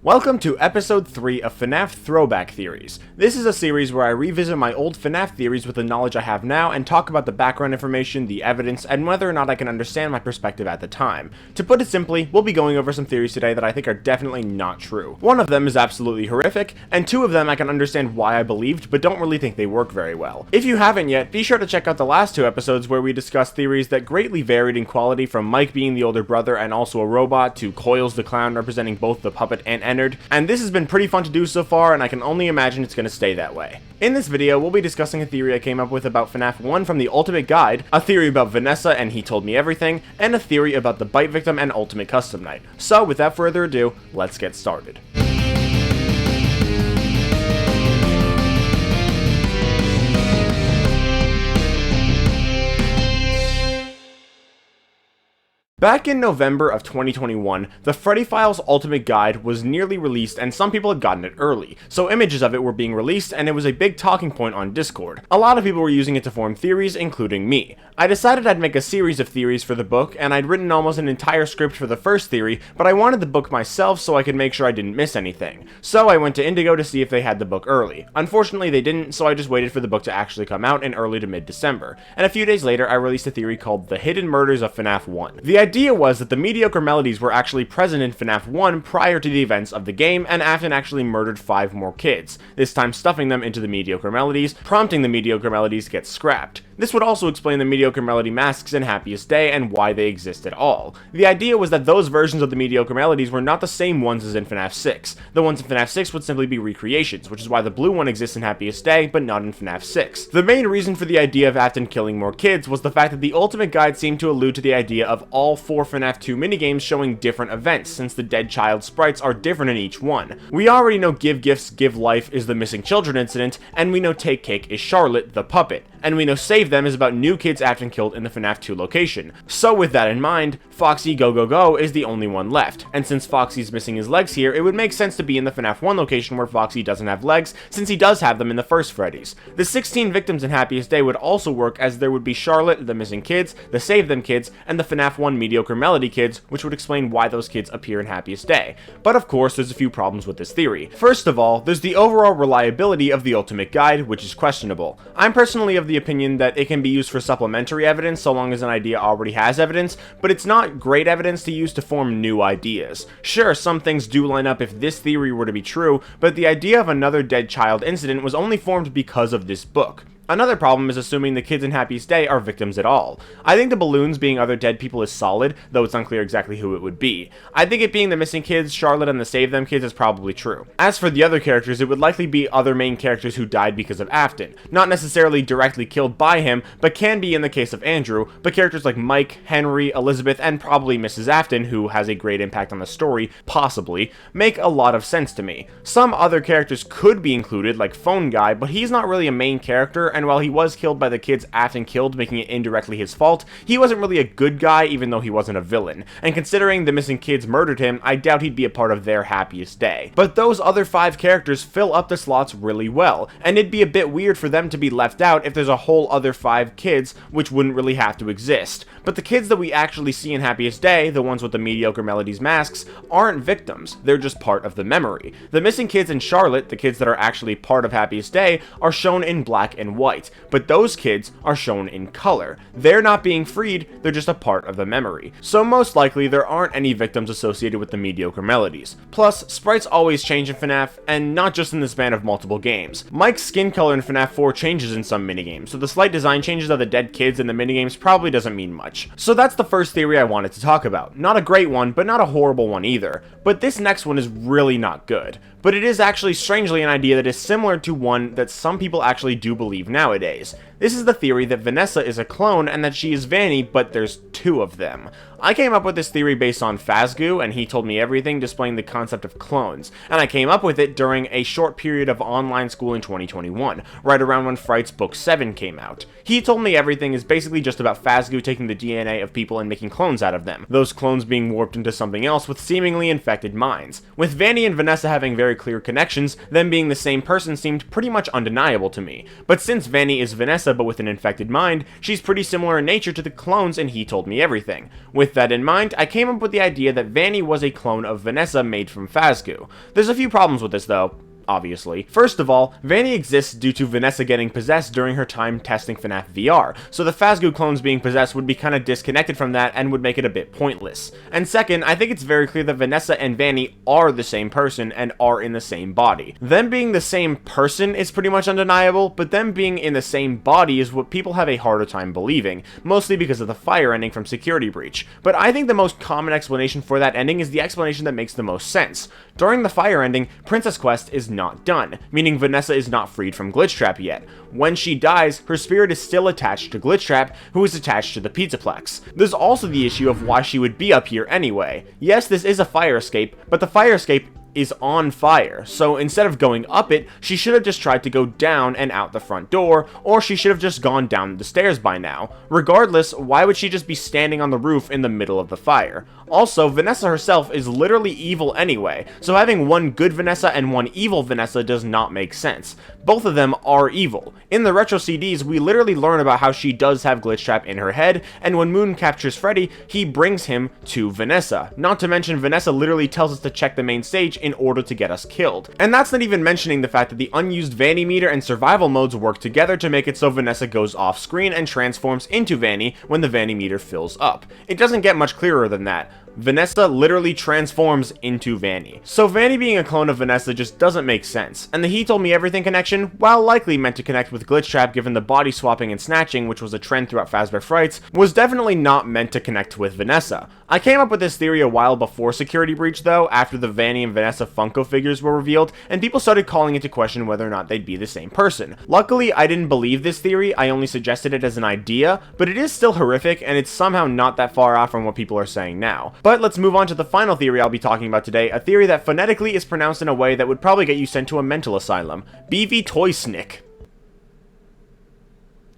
Welcome to episode 3 of FNaF Throwback Theories. This is a series where I revisit my old FNaF theories with the knowledge I have now and talk about the background information, the evidence, and whether or not I can understand my perspective at the time. To put it simply, we'll be going over some theories today that I think are definitely not true. One of them is absolutely horrific, and two of them I can understand why I believed, but don't really think they work very well. If you haven't yet, be sure to check out the last two episodes where we discuss theories that greatly varied in quality, from Mike being the older brother and also a robot, to Coils the clown representing both the puppet and Ennard, and this has been pretty fun to do so far, and I can only imagine it's going to stay that way. In this video, we'll be discussing a theory I came up with about FNaF 1 from the Ultimate Guide, a theory about Vanessa and He Told Me Everything, and a theory about the Bite Victim and Ultimate Custom Night. So, without further ado, let's get started. Back in November of 2021, the Freddy Files Ultimate Guide was nearly released and some people had gotten it early, so images of it were being released and it was a big talking point on Discord. A lot of people were using it to form theories, including me. I decided I'd make a series of theories for the book, and I'd written almost an entire script for the first theory, but I wanted the book myself so I could make sure I didn't miss anything. So I went to Indigo to see if they had the book early. Unfortunately they didn't, so I just waited for the book to actually come out in early to mid-December, and a few days later I released a theory called The Hidden Murders of FNaF 1. The idea was that the mediocre melodies were actually present in FNaF 1 prior to the events of the game, and Afton actually murdered 5 more kids, this time stuffing them into the mediocre melodies, prompting the mediocre melodies to get scrapped. This would also explain the mediocre melody masks in Happiest Day and why they exist at all. The idea was that those versions of the mediocre melodies were not the same ones as in FNaF 6. The ones in FNaF 6 would simply be recreations, which is why the blue one exists in Happiest Day, but not in FNaF 6. The main reason for the idea of Afton killing more kids was the fact that the Ultimate Guide seemed to allude to the idea of all 4 FNaF 2 minigames showing different events, since the dead child sprites are different in each one. We already know Give Gifts, Give Life is the missing children incident, and we know Take Cake is Charlotte, the puppet, and we know Save Them is about new kids Afton killed in the FNaF 2 location. So with that in mind, Foxy Go Go Go is the only one left, and since Foxy's missing his legs here, it would make sense to be in the FNaF 1 location where Foxy doesn't have legs, since he does have them in the first Freddy's. The 16 victims in Happiest Day would also work, as there would be Charlotte, the missing kids, the Save Them kids, and the FNaF 1 mediocre melody kids, which would explain why those kids appear in Happiest Day. But of course, there's a few problems with this theory. First of all, there's the overall reliability of the Ultimate Guide, which is questionable. I'm personally of the opinion that it can be used for supplementary evidence so long as an idea already has evidence, but it's not great evidence to use to form new ideas. Sure, some things do line up if this theory were to be true, but the idea of another dead child incident was only formed because of this book. Another problem is assuming the kids in Happiest Day are victims at all. I think the balloons being other dead people is solid, though it's unclear exactly who it would be. I think it being the missing kids, Charlotte, and the Save Them kids is probably true. As for the other characters, it would likely be other main characters who died because of Afton. Not necessarily directly killed by him, but can be in the case of Andrew, but characters like Mike, Henry, Elizabeth, and probably Mrs. Afton, who has a great impact on the story, possibly, make a lot of sense to me. Some other characters could be included, like Phone Guy, but he's not really a main character, and while he was killed by the kids Afton killed, making it indirectly his fault, he wasn't really a good guy even though he wasn't a villain, and considering the missing kids murdered him, I doubt he'd be a part of their Happiest Day. But those other 5 characters fill up the slots really well, and it'd be a bit weird for them to be left out if there's a whole other 5 kids which wouldn't really have to exist. But the kids that we actually see in Happiest Day, the ones with the mediocre melodies masks, aren't victims, they're just part of the memory. The missing kids in Charlotte, the kids that are actually part of Happiest Day, are shown in black and white, but those kids are shown in color. They're not being freed, they're just a part of the memory. So most likely there aren't any victims associated with the mediocre melodies. Plus, sprites always change in FNaF, and not just in the span of multiple games. Mike's skin color in FNaF 4 changes in some minigames, so the slight design changes of the dead kids in the minigames probably doesn't mean much. So that's the first theory I wanted to talk about. Not a great one, but not a horrible one either. But this next one is really not good. But it is actually strangely an idea that is similar to one that some people actually do believe nowadays. This is the theory that Vanessa is a clone and that she is Vanny, but there's 2 of them. I came up with this theory based on Fazgoo, and He Told Me Everything, displaying the concept of clones, and I came up with it during a short period of online school in 2021, right around when Fright's Book 7 came out. He Told Me Everything is basically just about Fazgoo taking the DNA of people and making clones out of them, those clones being warped into something else with seemingly infected minds. With Vanny and Vanessa having very very clear connections, them being the same person seemed pretty much undeniable to me. But since Vanny is Vanessa but with an infected mind, she's pretty similar in nature to the clones and he told me everything. With that in mind, I came up with the idea that Vanny was a clone of Vanessa made from Phasgu. There's a few problems with this though. Obviously. First of all, Vanny exists due to Vanessa getting possessed during her time testing FNaF VR, so the Phasgu clones being possessed would be kinda disconnected from that and would make it a bit pointless. And second, I think it's very clear that Vanessa and Vanny are the same person and are in the same body. Them being the same person is pretty much undeniable, but them being in the same body is what people have a harder time believing, mostly because of the fire ending from Security Breach. But I think the most common explanation for that ending is the explanation that makes the most sense. During the fire ending, Princess Quest is not done, meaning Vanessa is not freed from Glitchtrap yet. When she dies, her spirit is still attached to Glitchtrap, who is attached to the Pizzaplex. There's also the issue of why she would be up here anyway. Yes, this is a fire escape, but the fire escape is on fire, so instead of going up it, she should have just tried to go down and out the front door, or she should have just gone down the stairs by now. Regardless, why would she just be standing on the roof in the middle of the fire? Also, Vanessa herself is literally evil anyway, so having one good Vanessa and one evil Vanessa does not make sense. Both of them are evil. In the retro CDs, we literally learn about how she does have Glitchtrap in her head, and when Moon captures Freddy, he brings him to Vanessa. Not to mention, Vanessa literally tells us to check the main stage in order to get us killed. And that's not even mentioning the fact that the unused Vanny meter and survival modes work together to make it so Vanessa goes off screen and transforms into Vanny when the Vanny meter fills up. It doesn't get much clearer than that. Vanessa literally transforms into Vanny. So Vanny being a clone of Vanessa just doesn't make sense, and the He Told Me Everything connection, while likely meant to connect with Glitchtrap given the body swapping and snatching, which was a trend throughout Fazbear Frights, was definitely not meant to connect with Vanessa. I came up with this theory a while before Security Breach though, after the Vanny and Vanessa Funko figures were revealed, and people started calling into question whether or not they'd be the same person. Luckily, I didn't believe this theory, I only suggested it as an idea, but it is still horrific, and it's somehow not that far off from what people are saying now. But let's move on to the final theory I'll be talking about today, a theory that phonetically is pronounced in a way that would probably get you sent to a mental asylum. BV Toysnick.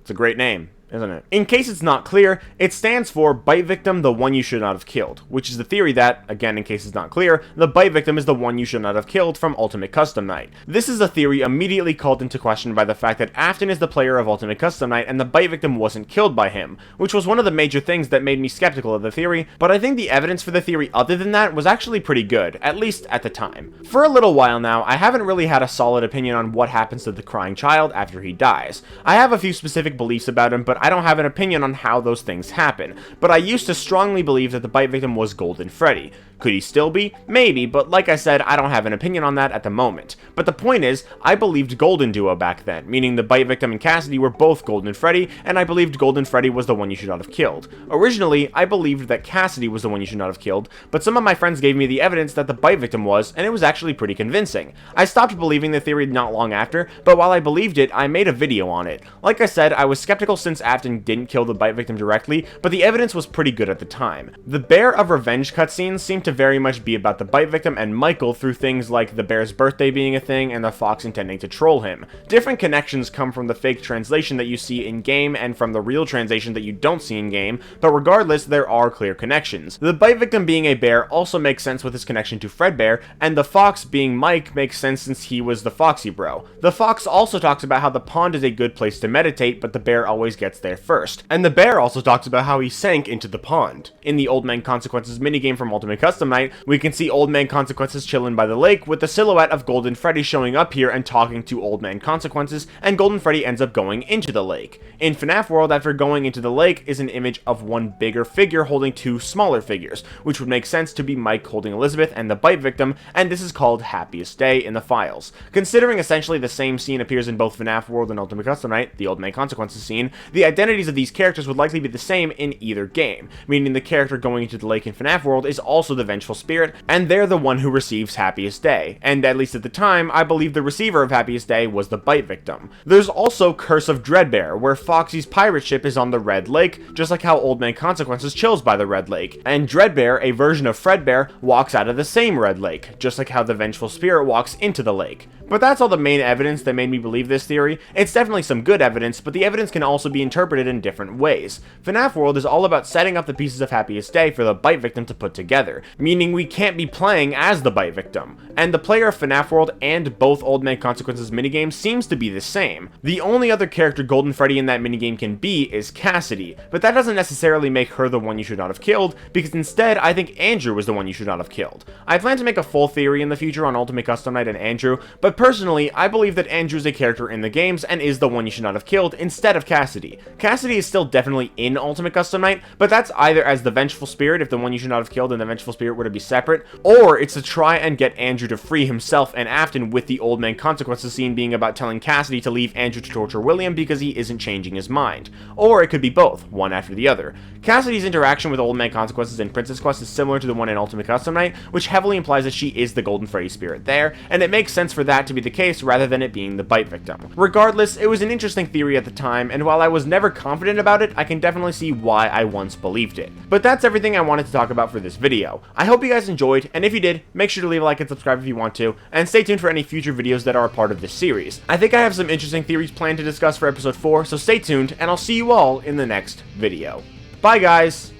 It's a great name, isn't it? In case it's not clear, it stands for Bite Victim, the one you should not have killed, which is the theory that, again in case it's not clear, the Bite Victim is the one you should not have killed from Ultimate Custom Night. This is a theory immediately called into question by the fact that Afton is the player of Ultimate Custom Night and the Bite Victim wasn't killed by him, which was one of the major things that made me skeptical of the theory, but I think the evidence for the theory other than that was actually pretty good, at least at the time. For a little while now, I haven't really had a solid opinion on what happens to the crying child after he dies. I have a few specific beliefs about him, but I don't have an opinion on how those things happen, but I used to strongly believe that the Bite Victim was Golden Freddy. Could he still be? Maybe, but like I said, I don't have an opinion on that at the moment. But the point is, I believed Golden Duo back then, meaning the Bite Victim and Cassidy were both Golden Freddy, and I believed Golden Freddy was the one you should not have killed. Originally, I believed that Cassidy was the one you should not have killed, but some of my friends gave me the evidence that the Bite Victim was, and it was actually pretty convincing. I stopped believing the theory not long after, but while I believed it, I made a video on it. Like I said, I was skeptical since Afton didn't kill the Bite Victim directly, but the evidence was pretty good at the time. The Bear of Revenge cutscenes seemed to very much be about the Bite Victim and Michael through things like the bear's birthday being a thing and the fox intending to troll him. Different connections come from the fake translation that you see in-game and from the real translation that you don't see in-game, but regardless, there are clear connections. The Bite Victim being a bear also makes sense with his connection to Fredbear, and the fox being Mike makes sense since he was the Foxy Bro. The fox also talks about how the pond is a good place to meditate, but the bear always gets there first. And the bear also talks about how he sank into the pond. In the Old Man Consequences minigame from Ultimate Custom Night, we can see Old Man Consequences chilling by the lake with the silhouette of Golden Freddy showing up here and talking to Old Man Consequences, and Golden Freddy ends up going into the lake. In FNaF World, after going into the lake is an image of one bigger figure holding two smaller figures, which would make sense to be Mike holding Elizabeth and the Bite Victim, and this is called Happiest Day in the files. Considering essentially the same scene appears in both FNaF World and Ultimate Custom Night, the Old Man Consequences scene, the identities of these characters would likely be the same in either game, meaning the character going into the lake in FNaF World is also the Vengeful Spirit, and they're the one who receives Happiest Day, and at least at the time, I believe the receiver of Happiest Day was the Bite Victim. There's also Curse of Dreadbear, where Foxy's pirate ship is on the Red Lake, just like how Old Man Consequences chills by the Red Lake, and Dreadbear, a version of Fredbear, walks out of the same Red Lake, just like how the Vengeful Spirit walks into the lake. But that's all the main evidence that made me believe this theory. It's definitely some good evidence, but the evidence can also be interpreted in different ways. FNaF World is all about setting up the pieces of Happiest Day for the bite victim to put together, meaning we can't be playing as the bite victim. And the player of FNaF World and both Old Man Consequences minigames seems to be the same. The only other character Golden Freddy in that minigame can be is Cassidy, but that doesn't necessarily make her the one you should not have killed, because instead I think Andrew was the one you should not have killed. I plan to make a full theory in the future on Ultimate Custom Night and Andrew, but personally I believe that Andrew is a character in the games and is the one you should not have killed instead of Cassidy. Cassidy is still definitely in Ultimate Custom Night, but that's either as the Vengeful Spirit if the one you should not have killed and the Vengeful Spirit were to be separate, or it's to try and get Andrew to free himself and Afton, with the Old Man Consequences scene being about telling Cassidy to leave Andrew to torture William because he isn't changing his mind. Or it could be both, one after the other. Cassidy's interaction with Old Man Consequences in Princess Quest is similar to the one in Ultimate Custom Night, which heavily implies that she is the Golden Freddy spirit there, and it makes sense for that to be the case rather than it being the bite victim. Regardless, it was an interesting theory at the time, and while I was never confident about it, I can definitely see why I once believed it. But that's everything I wanted to talk about for this video. I hope you guys enjoyed, and if you did, make sure to leave a like and subscribe if you want to, and stay tuned for any future videos that are a part of this series. I think I have some interesting theories planned to discuss for episode 4, so stay tuned, and I'll see you all in the next video. Bye guys!